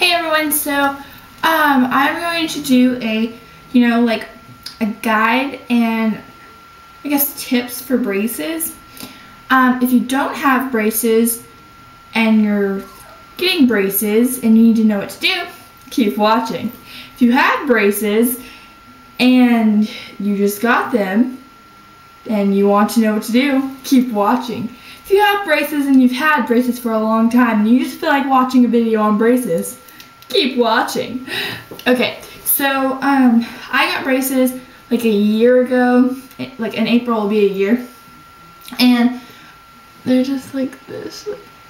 Hey everyone, so I'm going to do a, like a guide and I guess tips for braces. If you don't have braces and you're getting braces and you need to know what to do, keep watching. If you have braces and you just got them and you want to know what to do, keep watching. If you have braces and you've had braces for a long time and you just feel like watching a video on braces, keep watching. Okay, so I got braces like a year ago, like in April will be a year, and they're just like this.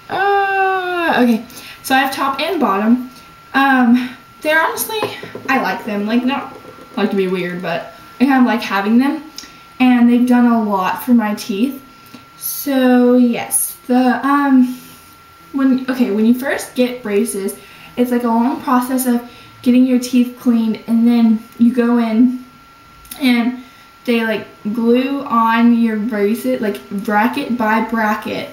Okay, so I have top and bottom. They're honestly, I like them, like not like to be weird, but I kind of like having them, and they've done a lot for my teeth. So yes, when you first get braces, it's like a long process of getting your teeth cleaned, and then you go in and they like glue on your braces, like bracket by bracket.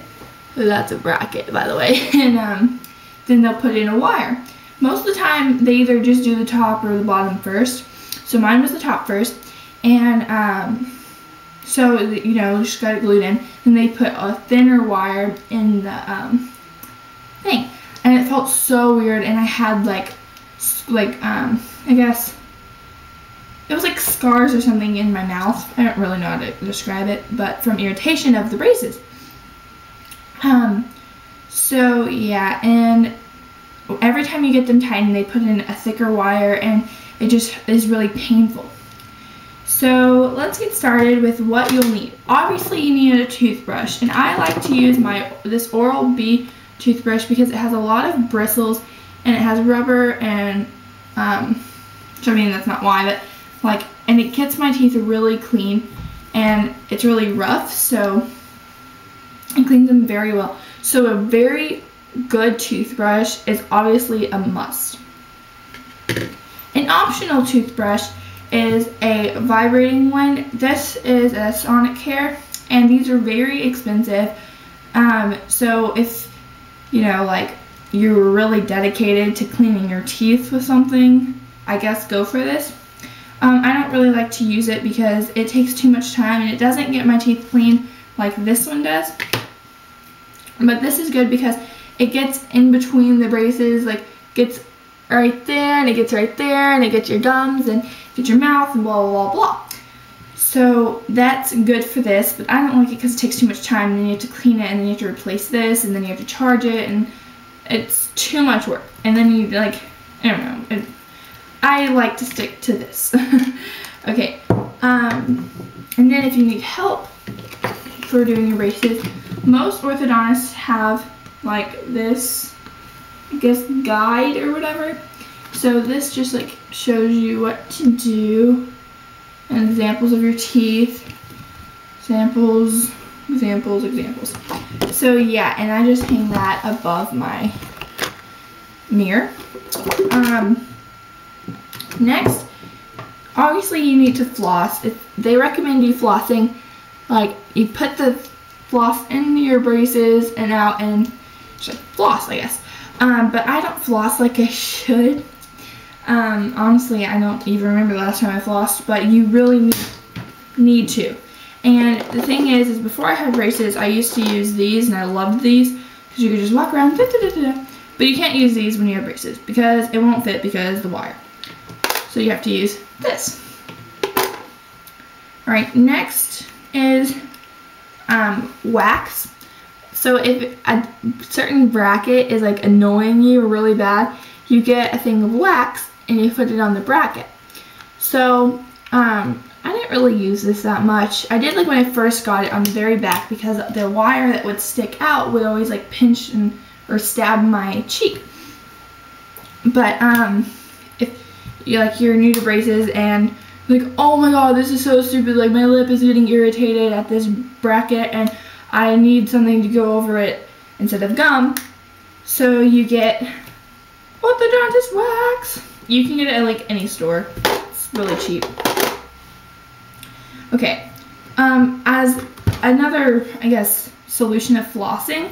So that's a bracket, by the way. And then they'll put in a wire. Most of the time they either just do the top or the bottom first. So mine was the top first, and so just got it glued in. Then they put a thinner wire in the thing, and it felt so weird. And I had like I guess it was like scars or something in my mouth. I don't really know how to describe it, but from irritation of the braces. So yeah, and every time you get them tightened, they put in a thicker wire, and it just is really painful. So let's get started with what you'll need. Obviously you need a toothbrush, and I like to use this Oral-B toothbrush because it has a lot of bristles and it has rubber, and which I mean that's not why, but like, and it gets my teeth really clean, and it's really rough, so it cleans them very well. So a very good toothbrush is obviously a must. An optional toothbrush is a vibrating one. This is a Sonicare, and these are very expensive. So if like you're really dedicated to cleaning your teeth with something, I guess go for this. I don't really like to use it because it takes too much time and it doesn't get my teeth clean like this one does. But this is good because it gets in between the braces, like gets right there and it gets right there, and it gets your gums and gets your mouth and blah blah blah blah. So that's good for this, but I don't like it because it takes too much time, and then you have to clean it, and then you have to replace this, and then you have to charge it, and it's too much work. And then you I don't know, I like to stick to this. Okay, and then if you need help for doing your braces, most orthodontists have like this, I guess, guide or whatever. So this just like shows you what to do, and examples of your teeth, examples. So yeah, and I just hang that above my mirror. Next, obviously you need to floss. They recommend you flossing, like you put the floss into your braces and out, and just floss, I guess. But I don't floss like I should. Honestly, I don't even remember the last time I flossed, but you really need to. And the thing is before I had braces, I used to use these, and I loved these because you could just walk around, but you can't use these when you have braces because it won't fit because of the wire. So you have to use this. Alright, next is wax. So if a certain bracket is like annoying you really bad, you get a thing of wax and you put it on the bracket. So I didn't really use this that much. I did like when I first got it on the very back because the wire that would stick out would always like pinch or stab my cheek. But if you're new to braces and like, oh my god, this is so stupid, like my lip is getting irritated at this bracket and I need something to go over it instead of gum, so you get orthodontist wax. You can get it at like any store. It's really cheap. Okay, as another, I guess, solution of flossing,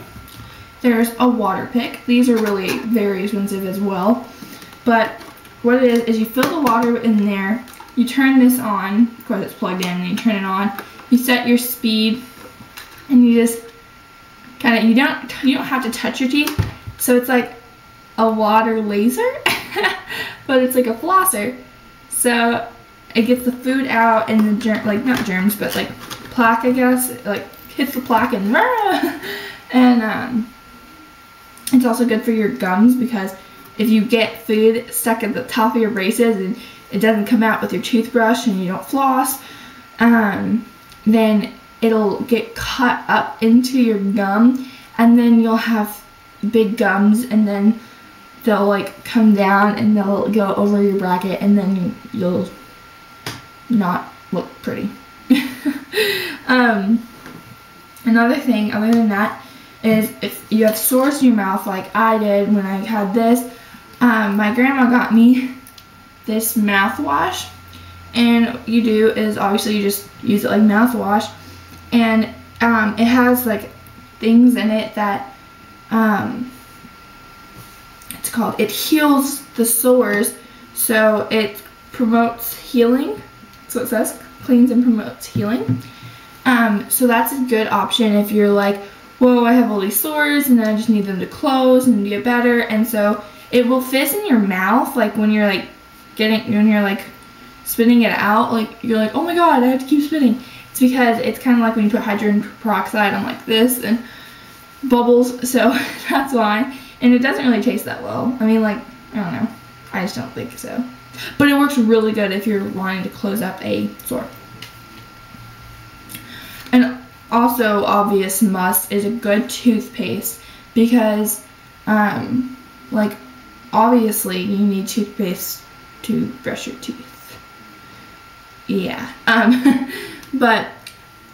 there's a water pick. These are really very expensive as well. But what it is you fill the water in there, you turn this on, of course it's plugged in, and you turn it on, you set your speed, and you just kind of, you don't have to touch your teeth, so it's like a water laser, but it's like a flosser. So it gets the food out and the like not germs, but like plaque, I guess. It like hits the plaque and and it's also good for your gums, because if you get food stuck at the top of your braces and it doesn't come out with your toothbrush and you don't floss, then it'll get cut up into your gum, and then you'll have big gums, and then they'll like come down and they'll go over your bracket, and then you'll not look pretty. Another thing other than that is if you have sores in your mouth like I did when I had this, my grandma got me this mouthwash, and what you do is obviously you just use it like mouthwash, and it has like things in it that it's called, it heals the sores, so it promotes healing. So it says cleans and promotes healing. So that's a good option if you're like, whoa, I have all these sores and I just need them to close and get better. And so it will fizz in your mouth, like when you're like spitting it out, like you're like, oh my god, I have to keep spitting. It's because it's kind of like when you put hydrogen peroxide on like this and bubbles, so that's why. And it doesn't really taste that well. I mean, like, I don't know, I just don't think so. But it works really good if you're wanting to close up a sore. And also, obvious must is a good toothpaste, because like obviously you need toothpaste to brush your teeth. Yeah. But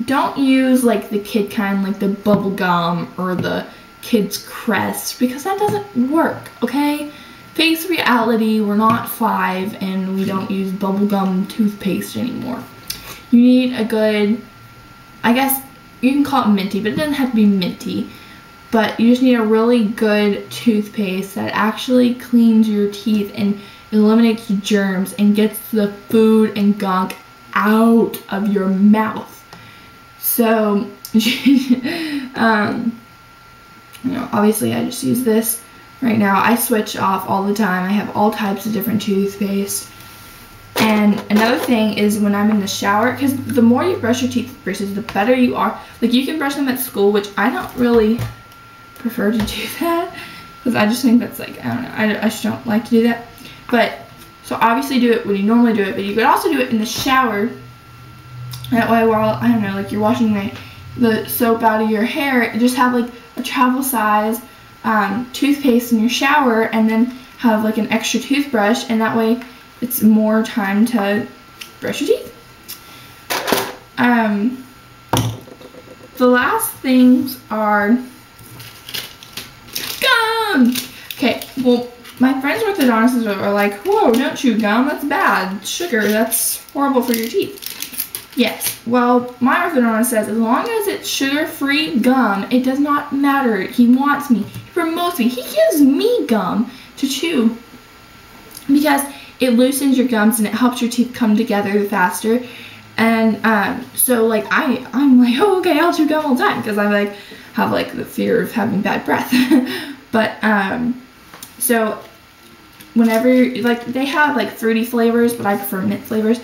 don't use like the kid kind, like the bubble gum or the Kids Crest, because that doesn't work, okay? Face reality, we're not 5 and we don't use bubblegum toothpaste anymore. You need a good, I guess you can call it minty, but it doesn't have to be minty. But you just need a really good toothpaste that actually cleans your teeth and eliminates germs and gets the food and gunk out of your mouth. So, you know, obviously I just use this right now. I switch off all the time. I have all types of different toothpaste. And another thing is when I'm in the shower, because the more you brush your teeth with braces, the better you are. Like, you can brush them at school, which I don't really prefer to do that, because I just think that's like, I don't know, I just don't like to do that. But, so obviously do it when you normally do it, but you could also do it in the shower. That way while, I don't know, like you're washing the soap out of your hair, just have like a travel size toothpaste in your shower, and then have like an extra toothbrush, and that way it's more time to brush your teeth. The last things are gum. Okay, well, my friends orthodontists are like, whoa, don't chew gum, that's bad. Sugar, that's horrible for your teeth. Yes, well, my orthodontist says as long as it's sugar-free gum, it does not matter. He wants me, he promotes me, he gives me gum to chew, because it loosens your gums and it helps your teeth come together faster. And so like I'm like, oh, okay, I'll chew gum all the time, because I like have like the fear of having bad breath. But so whenever, like, they have like fruity flavors, but I prefer mint flavors.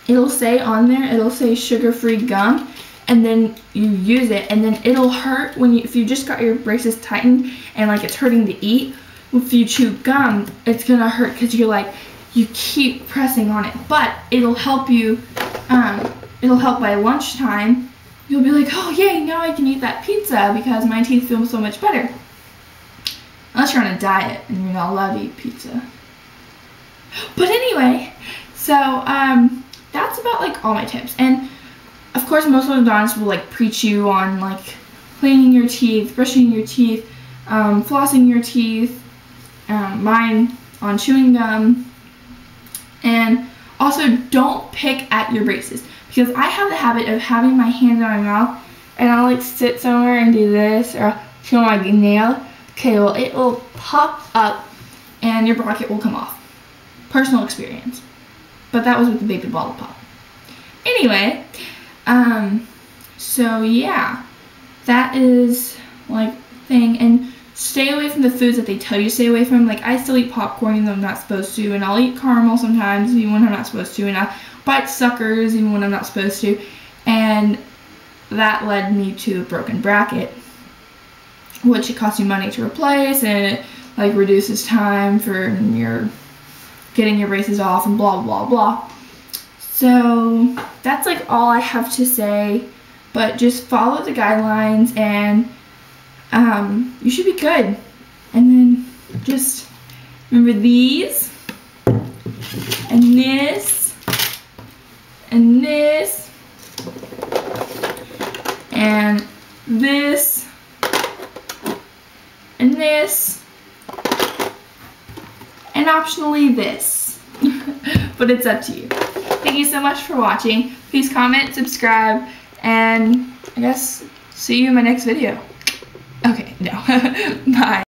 It'll say on there, it'll say sugar-free gum, and then you use it, and then it'll hurt when if you just got your braces tightened and like it's hurting to eat. If you chew gum, it's gonna hurt because you're like, you keep pressing on it, but it'll help you. It'll help by lunchtime. You'll be like, oh yay, now I can eat that pizza because my teeth feel so much better. Unless you're on a diet and you're not allowed to eat pizza. But anyway, so that's about like all my tips. And of course, most orthodontists will like preach you on like cleaning your teeth, brushing your teeth, flossing your teeth, mine on chewing gum, and also don't pick at your braces, because I have the habit of having my hand on my mouth and I'll like sit somewhere and do this, or I'll show my nail. Okay, well, it will pop up and your bracket will come off. Personal experience. But that was with the baby bottle pop. Anyway, so yeah, that is like thing. And stay away from the foods that they tell you to stay away from. Like, I still eat popcorn even though I'm not supposed to, and I'll eat caramel sometimes even when I'm not supposed to, and I'll bite suckers even when I'm not supposed to. And that led me to a broken bracket, which it costs you money to replace, and it like reduces time for your getting your braces off and blah blah blah. So that's like all I have to say, but just follow the guidelines and you should be good. And then just remember these and this and this and this and this and optionally this. But it's up to you. Thank you so much for watching. Please comment, subscribe, and I guess see you in my next video. Okay, no. Bye.